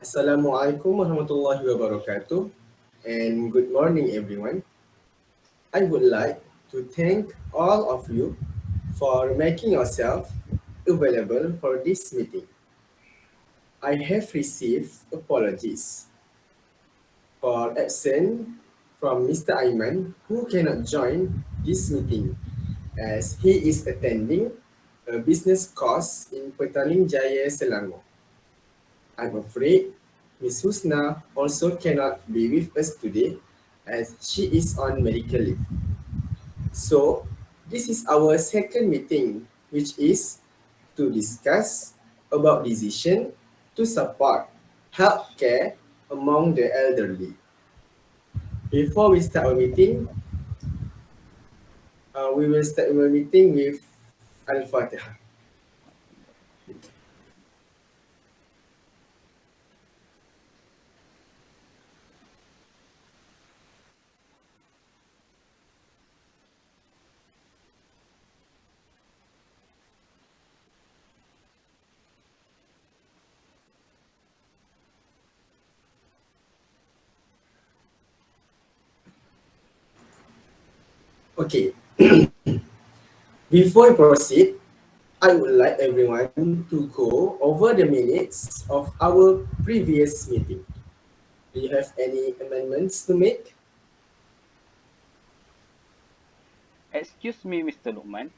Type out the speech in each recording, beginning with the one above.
Assalamualaikum warahmatullahi wabarakatuh and good morning everyone. I would like to thank all of you for making yourself available for this meeting. I have received apologies for absence from Mr. Aiman who cannot join this meeting as he is attending a business course in Petaling Jaya, Selangor. I'm afraid Miss Husna also cannot be with us today as she is on medical leave. So, this is our second meeting, which is to discuss about decision to support healthcare among the elderly. Before we start our meeting, we will start our meeting with Al-Fatiha. Okay, before we proceed, I would like everyone to go over the minutes of our previous meeting. Do you have any amendments to make? Excuse me, Mr. LUQMAN.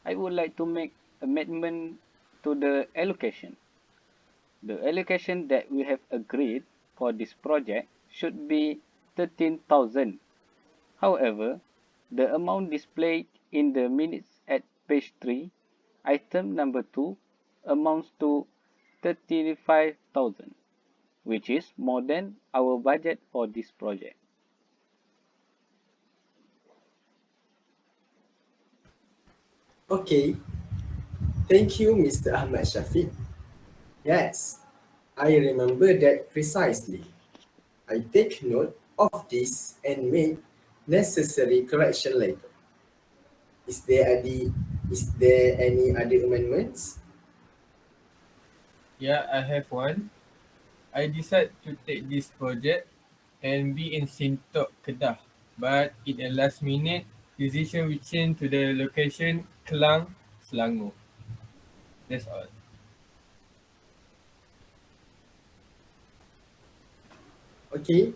I would like to make amendment to the allocation. The allocation that we have agreed for this project should be 13,000. However, the amount displayed in the minutes at page 3, item number 2, amounts to 35,000, which is more than our budget for this project. Okay, thank you, Mr. Ahmad Shafiq. Yes, I remember that precisely. I take note of this and make necessary correction later. Is there any is there any other amendments? Yeah, I have one. I decided to take this project and be in Sintok, Kedah. But in a last minute decision we changed to the location Kelang, Selangor. That's all. Okay,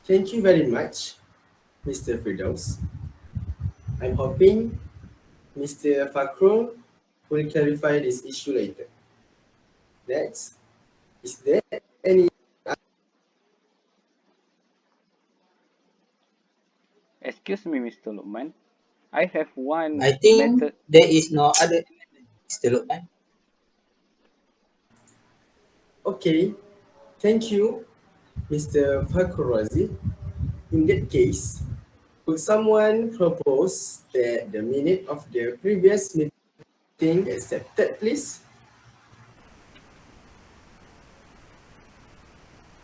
thank you very much, Mr. Firdaus. I'm hoping Mr. Fakhrur will clarify this issue later. Next, is there any Excuse me, Mr. LUQMAN. I have one I think method. there is no other amendment, Mr. Lukman. okay? Thank you, Mr. FAKHRURRAZI. In that case, could someone propose that the minute of the previous meeting accepted, please?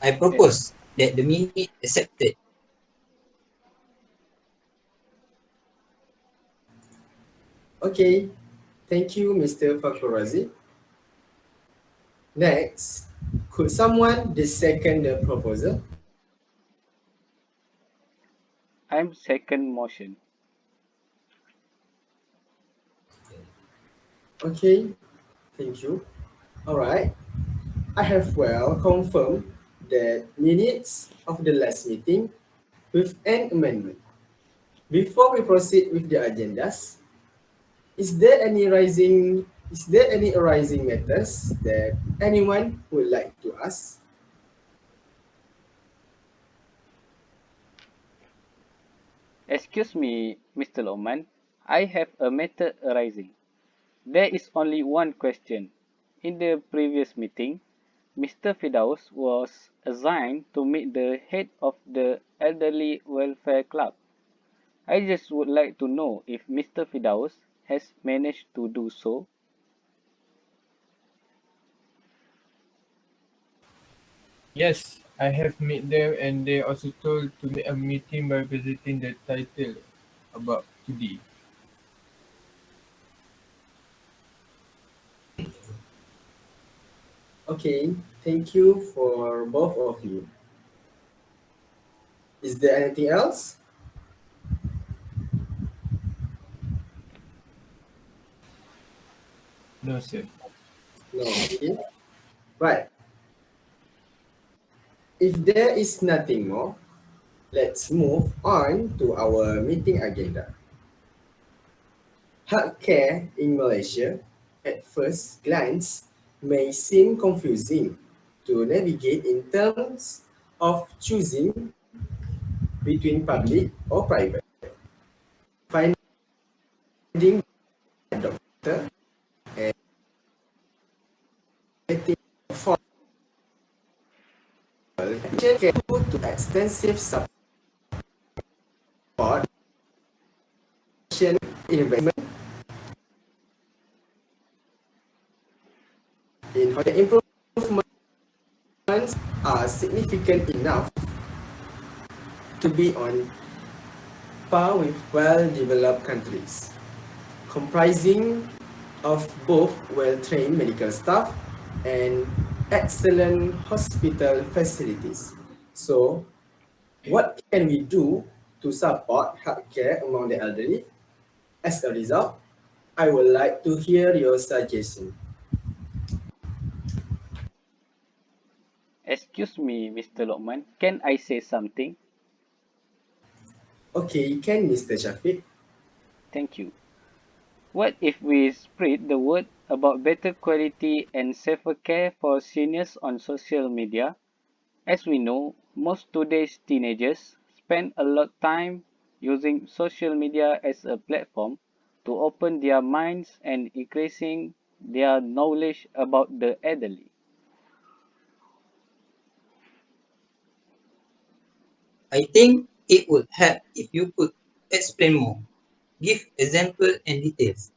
I propose that the minute accepted. Okay, thank you, Mr. FAKHRURRAZI. Next, could someone second the proposal? I'm second motion. Okay, thank you. All right, I have well confirmed the minutes of the last meeting with an amendment. Before we proceed with the agendas, is there any arising matters that anyone would like to ask? Excuse me, Mr. LUQMAN. I have a matter arising. There is only one question. In the previous meeting, Mr. Firdaus was assigned to meet the head of the Elderly Welfare Club. I just would like to know if Mr. Firdaus has managed to do so. Yes, I have met them and they also told to make a meeting by visiting the title about today. Okay, thank you for both of you. Is there anything else? No, sir. No, okay. Right. If there is nothing more, let's move on to our meeting agenda. Healthcare in Malaysia, at first glance, may seem confusing to navigate in terms of choosing between public or private. Finding a doctor and getting affordable care to extensive support, investment in the improvements are significant enough to be on par with well-developed countries, comprising of both well-trained medical staff and excellent hospital facilities. So, what can we do to support healthcare among the elderly? As a result, I would like to hear your suggestion. Excuse me, Mr. Lokman, can I say something? Okay, can Mr. Shafiq? Thank you. What if we spread the word about better quality and safer care for seniors on social media? As we know, most today's teenagers spend a lot of time using social media as a platform to open their minds and increasing their knowledge about the elderly. I think it would help if you could explain more, give example and details.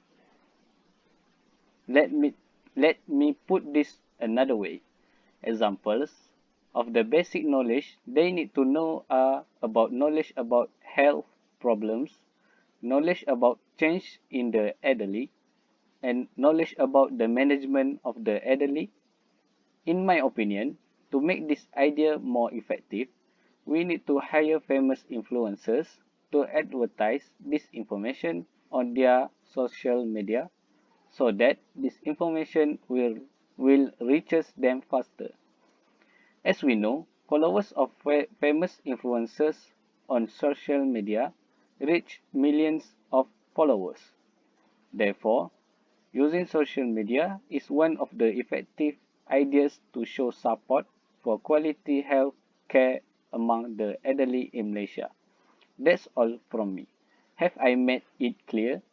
Let me let me put this another way. Examples of the basic knowledge they need to know are about knowledge about health problems, knowledge about change in the elderly, and knowledge about the management of the elderly. In my opinion, to make this idea more effective, we need to hire famous influencers to advertise this information on their social media so that this information will reaches them faster. As we know, followers of famous influencers on social media reach millions of followers. Therefore, using social media is one of the effective ideas to show support for quality health care among the elderly in Malaysia. That's all from me. Have I made it clear?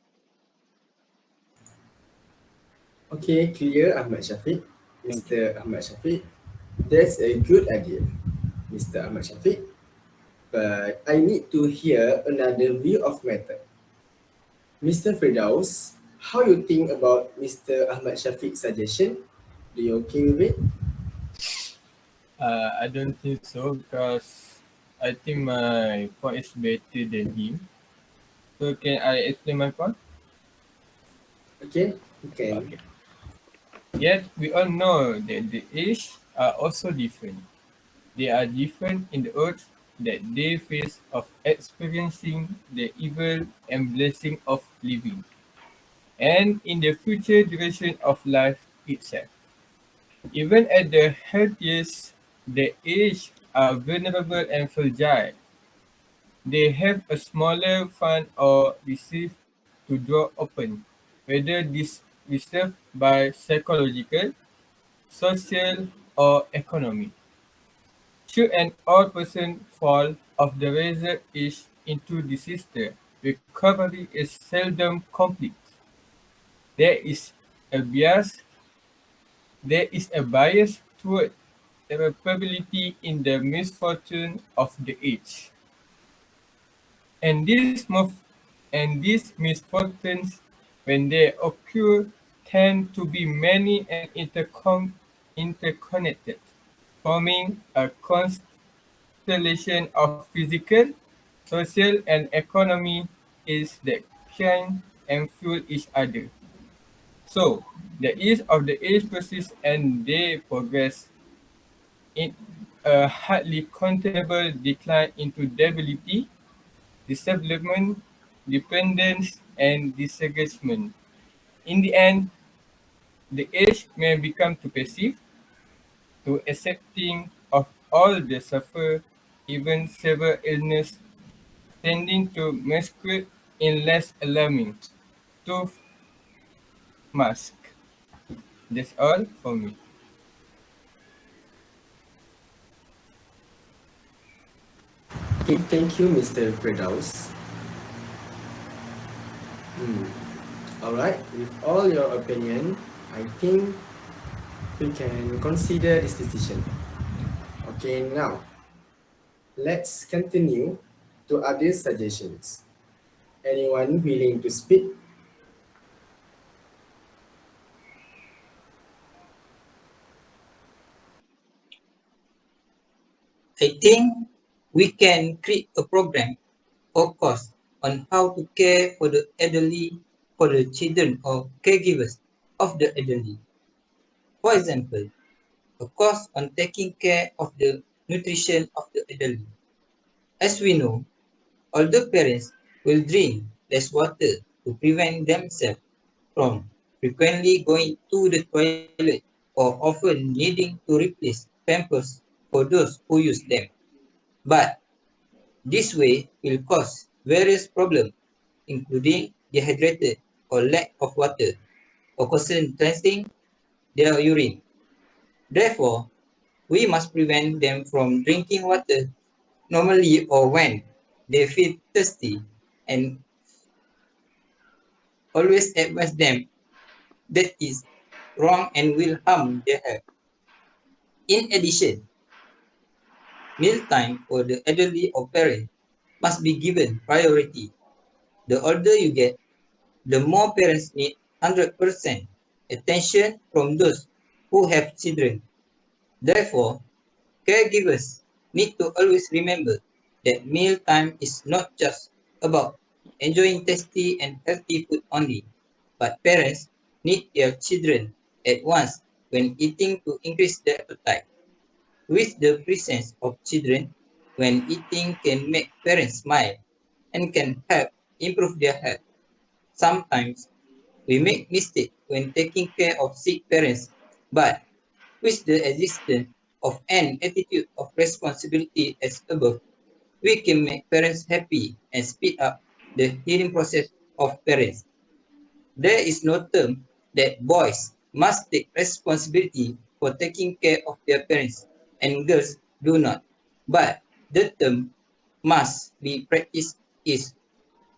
Okay, clear, Ahmad Shafiq. Thank you. Mr. Ahmad Shafiq, that's a good idea, Mr. Ahmad Shafiq. But I need to hear another view of matter. Mr. Firdaus, how you think about Mr. Ahmad Shafiq's suggestion? Do you okay with it? I don't think so because I think my point is better than him. So can I explain my point? Okay, you can. Okay. Yet we all know that the age are also different. They are different in the odds that they face of experiencing the evil and blessing of living, and in the future duration of life itself. Even at the healthiest, the aged are vulnerable and fragile. They have a smaller fund or receive to draw upon, whether this reserved by psychological, social, or economic. Should an old person fall off the razor edge into disaster, recovery is seldom complete. There is a bias There is a bias toward irreparability in the misfortune of the age, and these misfortunes, when they occur, tend to be many and interconnected, forming a constellation of physical, social, and economy is that can and fuel each other. So, the ease of the age persists and they progress in a hardly containable decline into debility, disablement, dependence, and disengagement. In the end, the age may become too passive, too accepting of all the suffer, even severe illness, tending to masquerade in less alarming, to mask. That's all for me. Okay, thank you, Mr. Firdaus. Alright, with all your opinion, I think we can consider this decision. Okay, now let's continue to other suggestions. Anyone willing to speak? I think we can create a program or course on how to care for the elderly, for the children or caregivers of the elderly. For example, a course on taking care of the nutrition of the elderly. As we know, older parents will drink less water to prevent themselves from frequently going to the toilet or often needing to replace pampers for those who use them. But this way will cause various problems, including dehydrated or lack of water, or concentrating their urine. Therefore, we must prevent them from drinking water normally or when they feel thirsty, and always advise them that is wrong and will harm their health. In addition, mealtime for the elderly or parent must be given priority. The older you get, the more parents need 100% attention from those who have children. Therefore, caregivers need to always remember that mealtime is not just about enjoying tasty and healthy food only, but parents need their children at once when eating to increase their appetite. With the presence of children when eating can make parents smile and can help improve their health. Sometimes we make mistakes when taking care of sick parents, but with the existence of an attitude of responsibility as above, we can make parents happy and speed up the healing process of parents. There is no term that boys must take responsibility for taking care of their parents and girls do not. But the term must be practiced is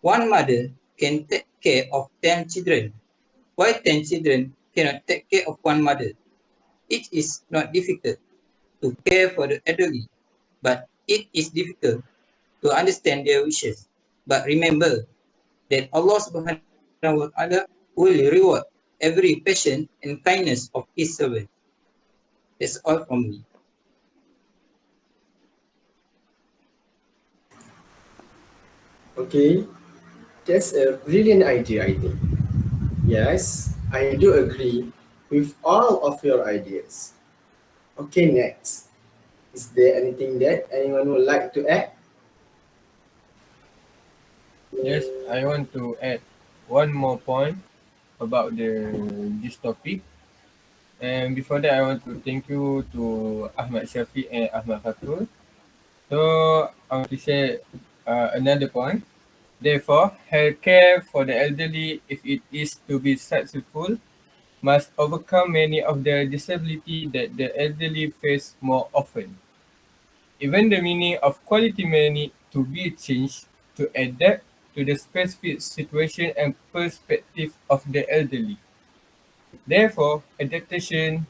one mother can take care of 10 children. Why 10 children cannot take care of one mother? It is not difficult to care for the elderly, but it is difficult to understand their wishes. But remember that Allah Subhanahu wa Ta'ala will reward every passion and kindness of His servant. That's all from me. Okay, that's a brilliant idea, I think. Yes, I do agree with all of your ideas. Okay, next. Is there anything that anyone would like to add? Yes, I want to add one more point about this topic. And before that, I want to thank you to Ahmad Syafiq and Ahmad Fatul. So I want to share another point. Therefore, healthcare for the elderly, if it is to be successful, must overcome many of the disability that the elderly face more often. Even the meaning of quality may need to be changed to adapt to the specific situation and perspective of the elderly. Therefore, adaptation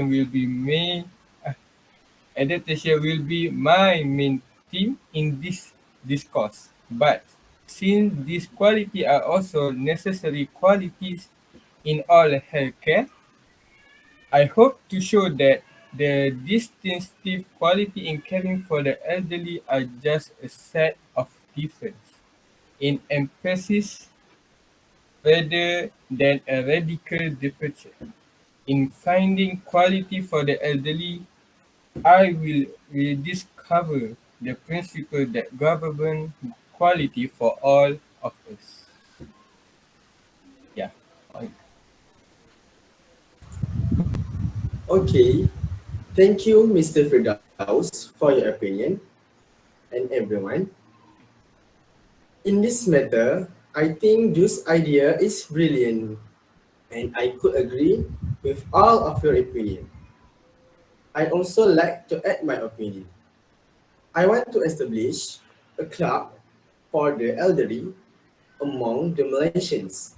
will be my main theme in this discourse. But since these qualities are also necessary qualities in all healthcare, I hope to show that the distinctive quality in caring for the elderly are just a set of difference in emphasis, rather than a radical departure. In finding quality for the elderly, I will rediscover the principle that govern quality for all of us. Yeah. Okay, thank you, Mr. Firdaus, for your opinion, and everyone. In this matter, I think this idea is brilliant, and I could agree with all of your opinion. I also like to add my opinion. I want to establish a club for the elderly among the Malaysians.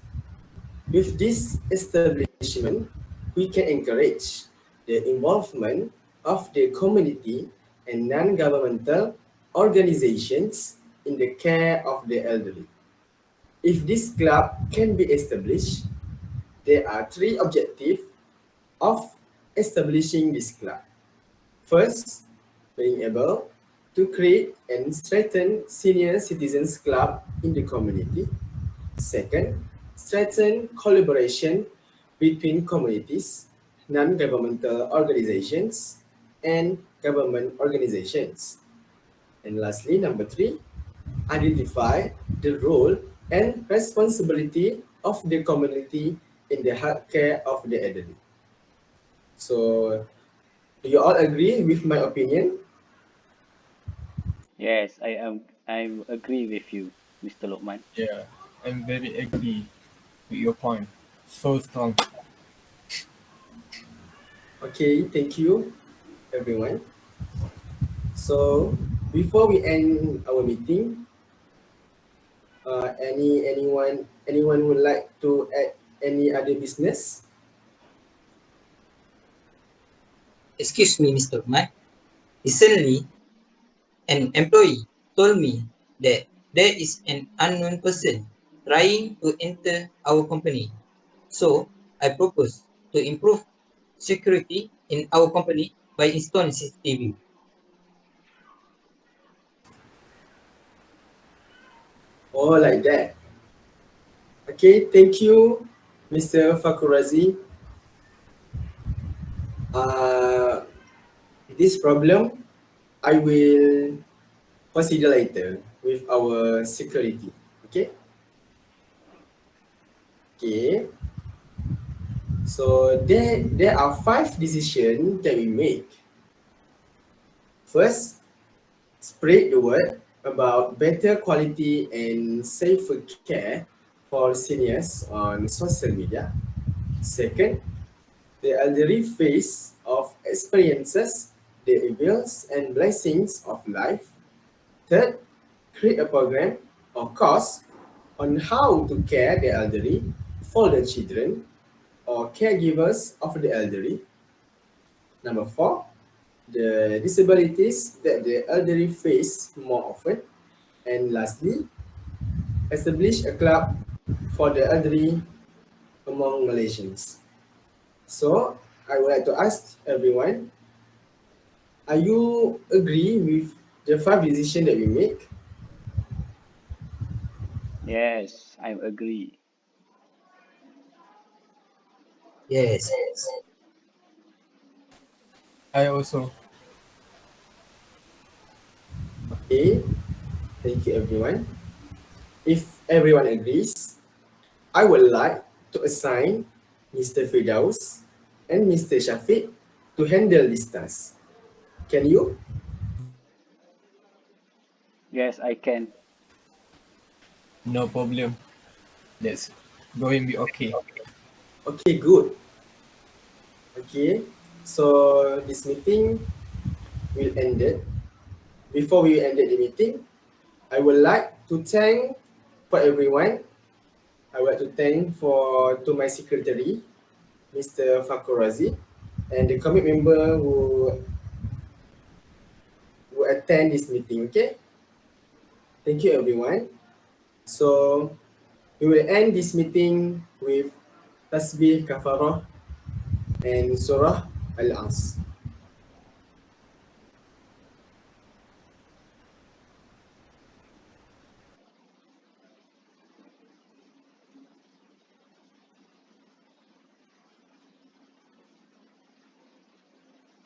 With this establishment, we can encourage the involvement of the community and non-governmental organizations in the care of the elderly. If this club can be established, there are three objectives of establishing this club. First, being able to create and strengthen senior citizens club in the community. Second, strengthen collaboration between communities, non-governmental organizations, and government organizations. And lastly, number three, identify the role and responsibility of the community in the healthcare of the elderly. So, do you all agree with my opinion? Yes, I agree with you, Mr. Luqman. Yeah. I'm very agree with your point. So strong. Okay, thank you, everyone. So, before we end our meeting, anyone would like to add any other business? Excuse me, Mr. Umar. Recently, an employee told me that there is an unknown person trying to enter our company. So I propose to improve security in our company by installing CCTV. Oh, like that. Okay, thank you, Mr. FAKHRURRAZI. Uh, this problem I will consider later with our security. Okay. Okay. So there are five decisions that we make. First, spread the word about better quality and safer care for seniors on social media. Second, the elderly face of experiences the evils and blessings of life. Third, create a program or course on how to care the elderly for the children or caregivers of the elderly. Number four, the disabilities that the elderly face more often. And lastly, establish a club for the elderly among Malaysians. So, I would like to ask everyone, are you agree with the five decisions that we make? Yes, I agree. Yes. I also. Okay, thank you everyone. If everyone agrees, I would like to assign Mr. Firdaus and Mr. Shafiq to handle this task. Can you? Yes, I can. No problem. That's going to be okay. Okay, good. Okay, so this meeting will end it. Before we end the meeting, I would like to thank for everyone. I would like to thank for to my secretary, Mr. FAKHRURRAZI, and the committee member who attend this meeting. Okay, thank you everyone. So we will end this meeting with tasbih kafarah and surah al-as.